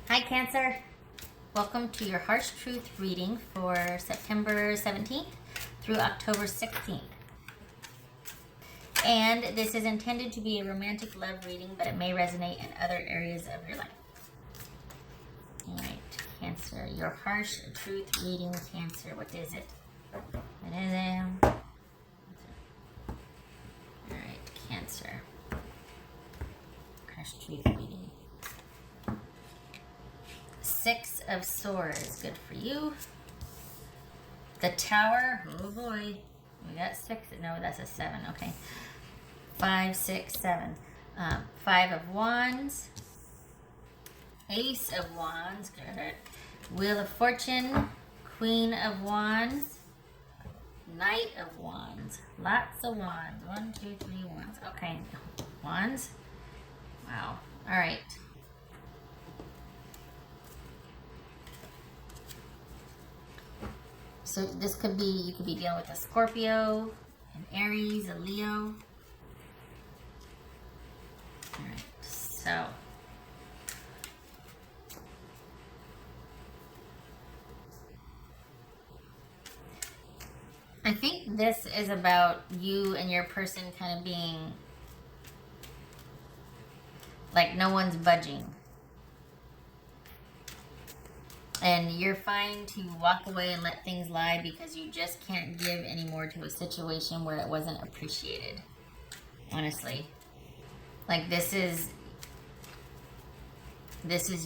Hi Cancer, welcome to your Harsh Truth reading for September 17th through October 16th. And this is intended to be a romantic love reading, but it may resonate in other areas of your life. Alright, Cancer, your Harsh Truth reading, Cancer, what is it? What is it? Alright, Cancer, Harsh Truth reading. Six of Swords, good for you. The Tower, oh boy, we got six. No, that's a seven. Okay, 5, 6, 7. Five of Wands, Ace of Wands, good. Wheel of Fortune, Queen of Wands, Knight of Wands. Lots of wands. 1, 2, 3 wands. Okay, wands. Wow. All right. So this could be, you could be dealing with a Scorpio, an Aries, a Leo. Alright, so. I think this is about you and your person kind of being like no one's budging. And you're fine to walk away and let things lie because you just can't give anymore to a situation where it wasn't appreciated. Honestly. Like this is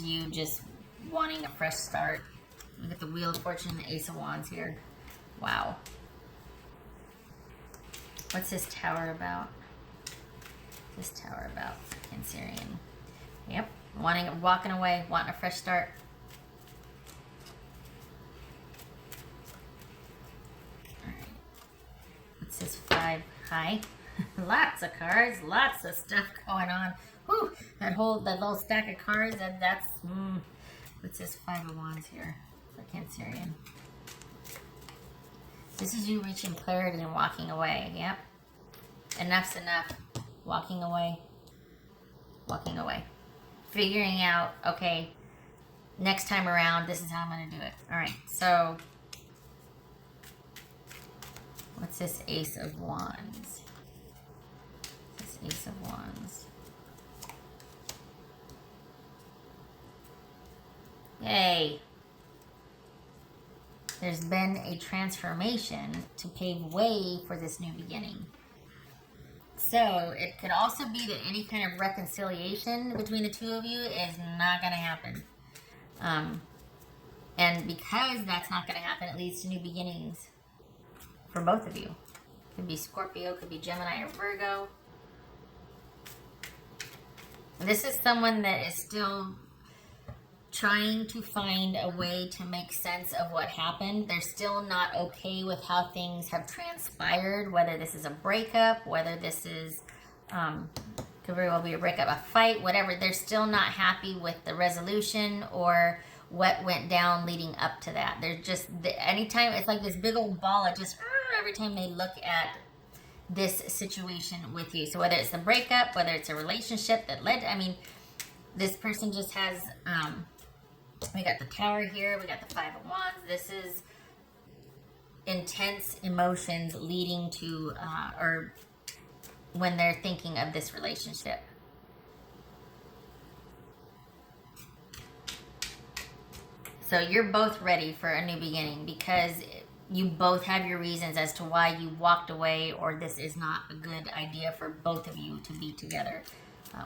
you just wanting a fresh start. Look at the Wheel of Fortune and the Ace of Wands here. Wow. What's this Tower about? What's this Tower about? Cancerian. Yep. Walking away, wanting a fresh start. This 5 high. Lots of cards, lots of stuff going on. Whew, that little stack of cards, that's what's this 5 of Wands here for Cancerian? This is you reaching clarity and walking away. Yep. Enough's enough. Walking away. Walking away. Figuring out, okay, next time around, this is how I'm going to do it. All right, so what's this Ace of Wands? This Ace of Wands. Yay. There's been a transformation to pave way for this new beginning. So it could also be that any kind of reconciliation between the two of you is not going to happen. And because that's not going to happen, it leads to new beginnings for both of you. Could be Scorpio, could be Gemini or Virgo. This is someone that is still trying to find a way to make sense of what happened. They're still not okay with how things have transpired, whether this is a breakup, whether this is, could very well be a breakup, a fight, whatever. They're still not happy with the resolution or what went down leading up to that. They're just, anytime, it's like this big old ball of just, every time they look at this situation with you. So whether it's the breakup, whether it's a relationship that led, I mean, this person just has, we got the Tower here, we got the 5 of Wands. This is intense emotions leading to, or when they're thinking of this relationship. So you're both ready for a new beginning because you both have your reasons as to why you walked away, or this is not a good idea for both of you to be together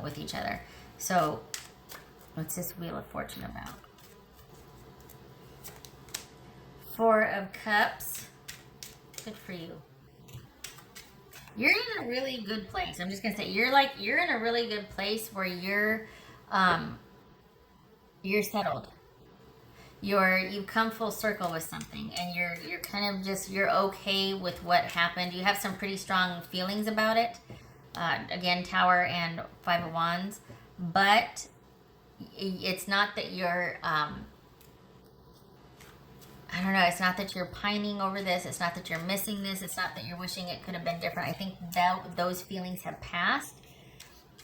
with each other. So what's this Wheel of Fortune about? 4 of Cups. Good for you. You're in a really good place. I'm just going to say, you're in a really good place where you're settled. You've come full circle with something, and you're kind of just, you're okay with what happened. You have some pretty strong feelings about it. Again, Tower and 5 of Wands, but it's not that you're, I don't know, it's not that you're pining over this. It's not that you're missing this. It's not that you're wishing it could have been different. I think that those feelings have passed.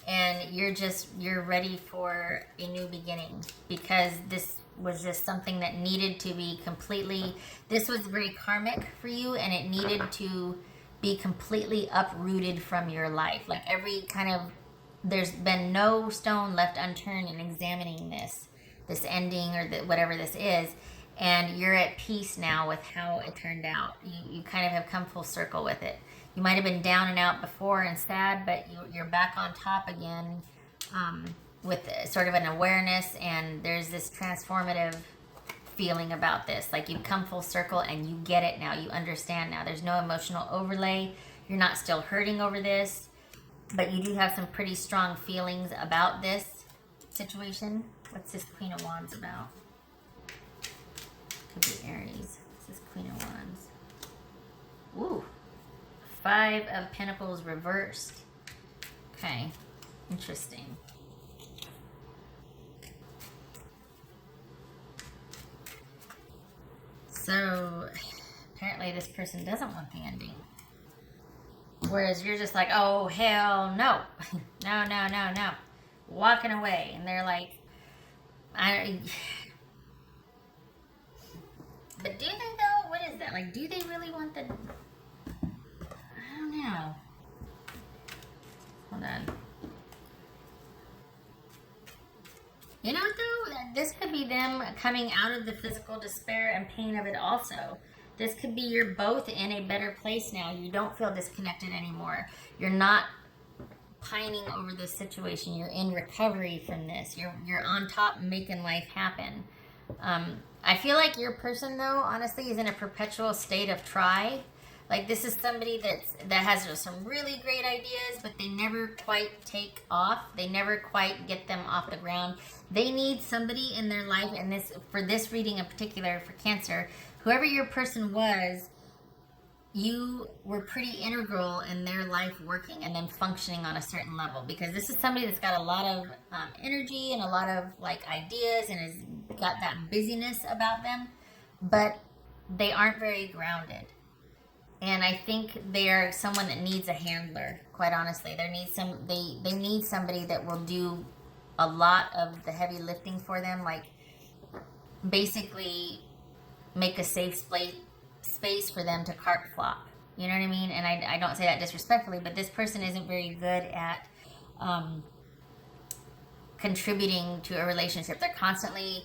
and you're ready for a new beginning, because this was just something that needed to be completely, this was very karmic for you, and it needed to be completely uprooted from your life. Like every kind of, there's been no stone left unturned in examining this ending, or whatever this is, and you're at peace now with how it turned out. You kind of have come full circle with it. You might have been down and out before and sad, but you're back on top again, with sort of an awareness, and there's this transformative feeling about this. Like you've come full circle and you get it now. You understand now. There's no emotional overlay. You're not still hurting over this, but you do have some pretty strong feelings about this situation. What's this Queen of Wands about? Could be Aries. What's this Queen of Wands? Ooh. 5 of Pentacles reversed. Okay. Interesting. So, apparently this person doesn't want the ending. Whereas you're just like, oh, hell no. No, no, no, no. Walking away. And they're like, but do they though? What is that? Like, do they really want the... I don't know. Hold on. You know what though? This could be them coming out of the physical despair and pain of it also. This could be you're both in a better place now. You don't feel disconnected anymore. You're not pining over this situation. You're in recovery from this. You're on top making life happen. I feel like your person though, honestly, is in a perpetual state of try. Like this is somebody that has some really great ideas, but they never quite take off. They never quite get them off the ground. They need somebody in their life, and this, for this reading in particular for Cancer, whoever your person was, you were pretty integral in their life working and then functioning on a certain level, because this is somebody that's got a lot of energy and a lot of like ideas and has got that busyness about them, but they aren't very grounded. And I think they're someone that needs a handler, quite honestly. They need somebody that will do a lot of the heavy lifting for them, like basically make a safe space for them to cart flop. You know what I mean? And I don't say that disrespectfully, but this person isn't very good at contributing to a relationship. They're constantly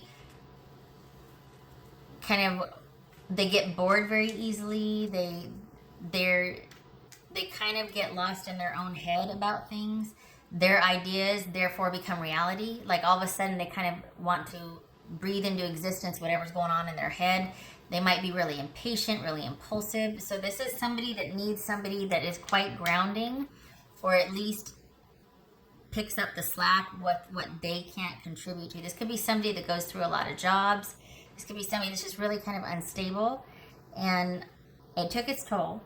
kind of, they get bored very easily. They kind of get lost in their own head about things. Their ideas therefore become reality. Like all of a sudden they kind of want to breathe into existence whatever's going on in their head. They might be really impatient, really impulsive. So this is somebody that needs somebody that is quite grounding, or at least picks up the slack, what they can't contribute to. This could be somebody that goes through a lot of jobs. This could be somebody that's just really kind of unstable, and it took its toll.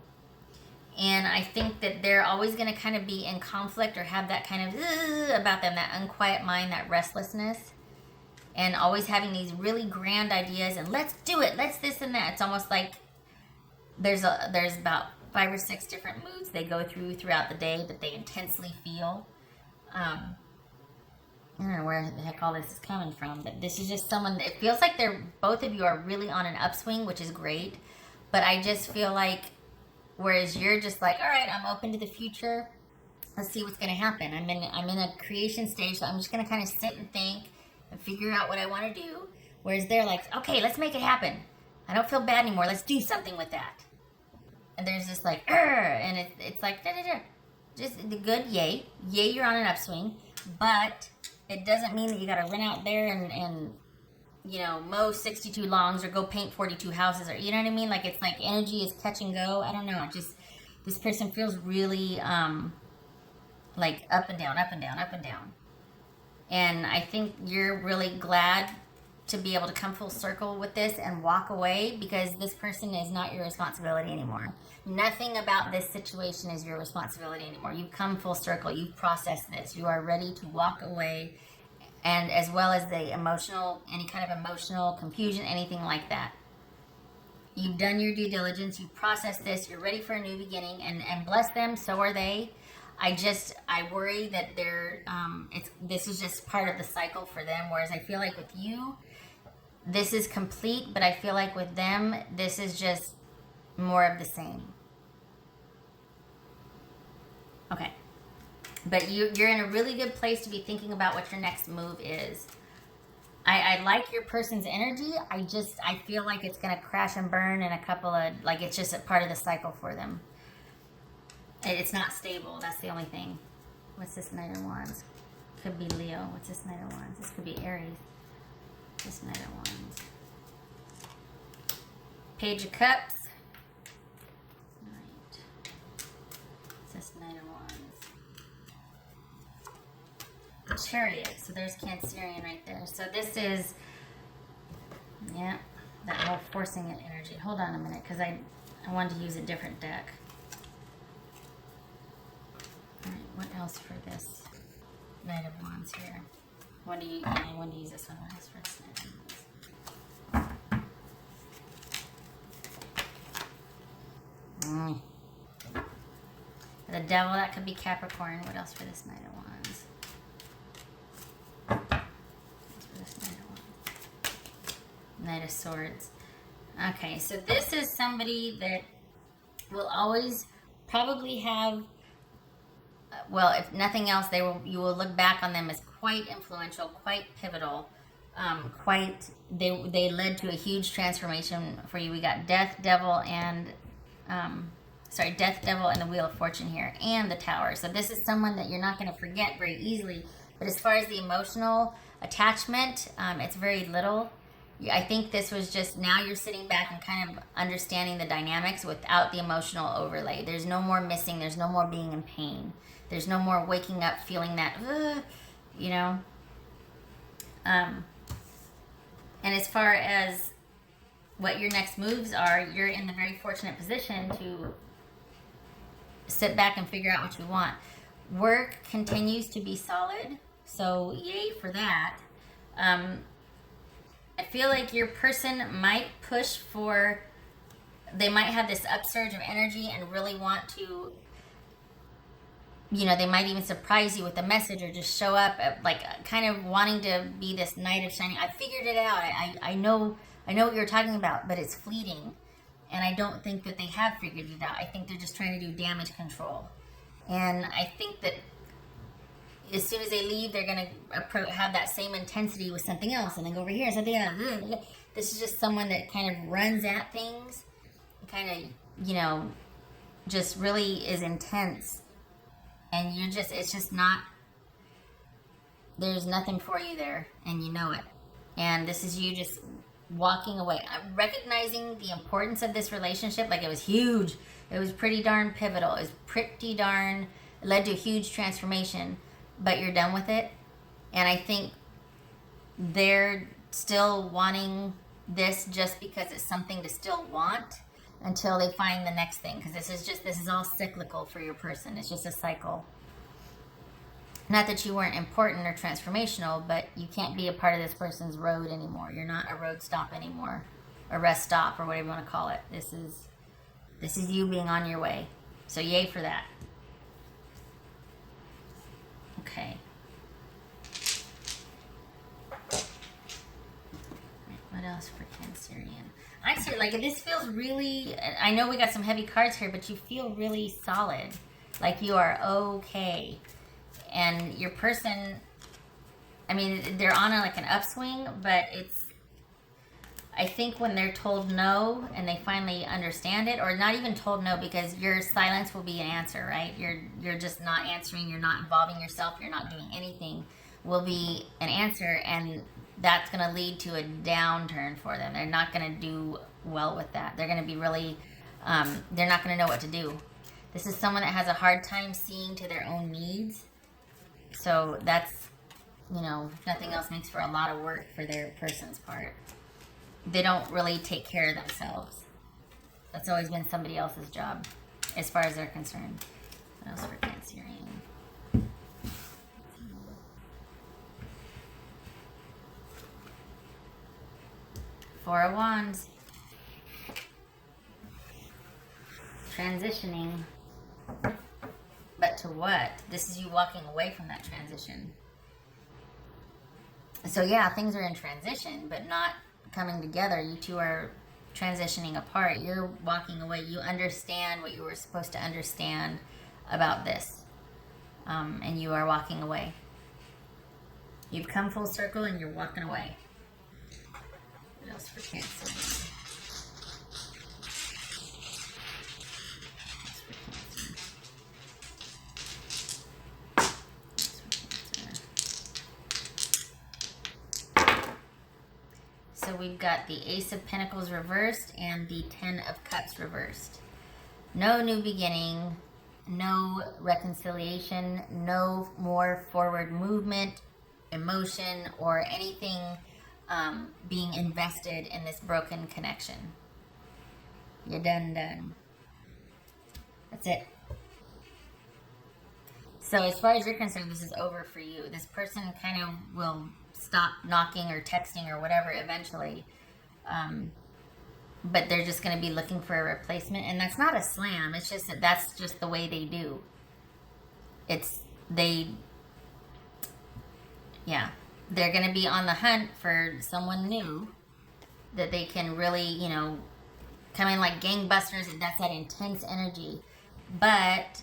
And I think that they're always going to kind of be in conflict or have that kind of about them, that unquiet mind, that restlessness, and always having these really grand ideas and let's do it, let's this and that. It's almost like there's about 5 or 6 different moods they go through throughout the day that they intensely feel. I don't know where the heck all this is coming from, but this is just someone that it feels like both of you are really on an upswing, which is great. But I just feel like, whereas you're just like, all right, I'm open to the future. Let's see what's going to happen. I'm in a creation stage, so I'm just going to kind of sit and think and figure out what I want to do. Whereas they're like, okay, let's make it happen. I don't feel bad anymore. Let's do something with that. And there's just like, and it's like, da-da-da. Just the good, yay. Yay, you're on an upswing. But it doesn't mean that you got to run out there and mow 62 lawns or go paint 42 houses, or you know what I mean? Like it's like energy is catch and go. I don't know. Just this person feels really like up and down, up and down, up and down. And I think you're really glad to be able to come full circle with this and walk away, because this person is not your responsibility anymore. Nothing about this situation is your responsibility anymore. You've come full circle. You've processed this. You are ready to walk away, and as well as the emotional, any kind of emotional confusion, anything like that. You've done your due diligence. You've processed this. You're ready for a new beginning, and bless them. So are they. I worry that this is just part of the cycle for them. Whereas I feel like with you, this is complete, but I feel like with them, this is just more of the same. Okay. But you're in a really good place to be thinking about what your next move is. I like your person's energy. I feel like it's going to crash and burn in a couple of, like, it's just a part of the cycle for them. It's not stable. That's the only thing. What's this Knight of Wands? Could be Leo. What's this Knight of Wands? This could be Aries. This Knight of Wands. Page of Cups. Knight. What's this Knight of Wands? Chariot. So there's Cancerian right there. So this is, yeah, that whole forcing it energy. Hold on a minute, because I wanted to use a different deck. All right, what else for this Knight of Wands here? I want to use this one. What else for this Knight of Wands? The Devil, that could be Capricorn. What else for this Knight of Wands? Knight of Swords. Okay, so this is somebody that will always probably have, well, if nothing else, you will look back on them as quite influential, quite pivotal, they led to a huge transformation for you. We got Death, Devil, and Death, Devil, and the Wheel of Fortune here, and the Tower. So this is someone that you're not going to forget very easily. But as far as the emotional attachment, it's very little. I think this was just, now you're sitting back and kind of understanding the dynamics without the emotional overlay. There's no more missing. There's no more being in pain. There's no more waking up feeling that, you know. And as far as what your next moves are, you're in the very fortunate position to sit back and figure out what you want. Work continues to be solid, so yay for that. I feel like your person might push for, they might have this upsurge of energy and really want to, you know, they might even surprise you with a message or just show up like kind of wanting to be this knight of shining. I figured it out. I know what you're talking about, but it's fleeting. And I don't think that they have figured it out. I think they're just trying to do damage control. And I think that as soon as they leave, they're going to have that same intensity with something else, and then go over here and something else. This is just someone that kind of runs at things, kind of, you know, just really is intense. And it's just not, there's nothing for you there, and you know it. And this is you just walking away. I'm recognizing the importance of this relationship. Like, it was huge. It was pretty darn pivotal. It was pretty darn, it led to a huge transformation. But you're done with it. And I think they're still wanting this just because it's something to still want until they find the next thing. Because this is all cyclical for your person. It's just a cycle. Not that you weren't important or transformational, but you can't be a part of this person's road anymore. You're not a road stop anymore. A rest stop, or whatever you want to call it. This is you being on your way. So yay for that. Okay. What else for Cancerian? I see, like, this feels really, I know we got some heavy cards here, but you feel really solid. Like you are okay. And your person, I mean, they're on like an upswing, but I think when they're told no and they finally understand it, or not even told no, because your silence will be an answer, right? You're just not answering, you're not involving yourself, you're not doing anything, will be an answer, and that's going to lead to a downturn for them. They're not going to do well with that. They're going to be really, they're not going to know what to do. This is someone that has a hard time seeing to their own needs. So that's, you know, if nothing else, makes for a lot of work for their person's part. They don't really take care of themselves. That's always been somebody else's job, as far as they're concerned. What else for Cancerian? Four of Wands. Transitioning. But to what? This is you walking away from that transition. So yeah, things are in transition, but not coming together. You two are transitioning apart. You're walking away. You understand what you were supposed to understand about this. And you are walking away. You've come full circle and you're walking away. What else for Cancer? So we've got the Ace of Pentacles reversed and the Ten of Cups reversed. No new beginning, no reconciliation, no more forward movement, emotion, or anything being invested in this broken connection. You're done. That's it. So as far as you're concerned, this is over for you. This person kind of will stop knocking or texting or whatever eventually. But they're just going to be looking for a replacement. And that's not a slam. It's just that that's just the way they do. They're going to be on the hunt for someone new that they can really, come in like gangbusters, and that's that intense energy. But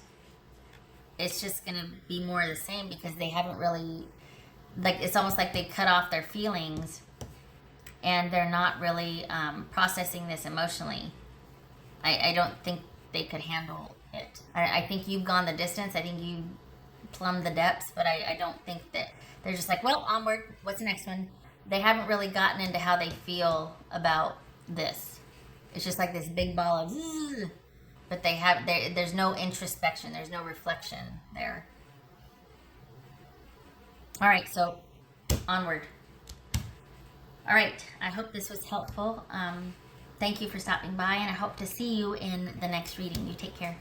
it's just going to be more of the same because they haven't really, it's almost like they cut off their feelings and they're not really processing this emotionally. I don't think they could handle it. I think you've gone the distance. I think you plumbed the depths, but I don't think that they're just like, well, onward. What's the next one? They haven't really gotten into how they feel about this. It's just like this big ball of, but there's no introspection. There's no reflection there. All right, so onward. All right, I hope this was helpful. Thank you for stopping by, and I hope to see you in the next reading. You take care.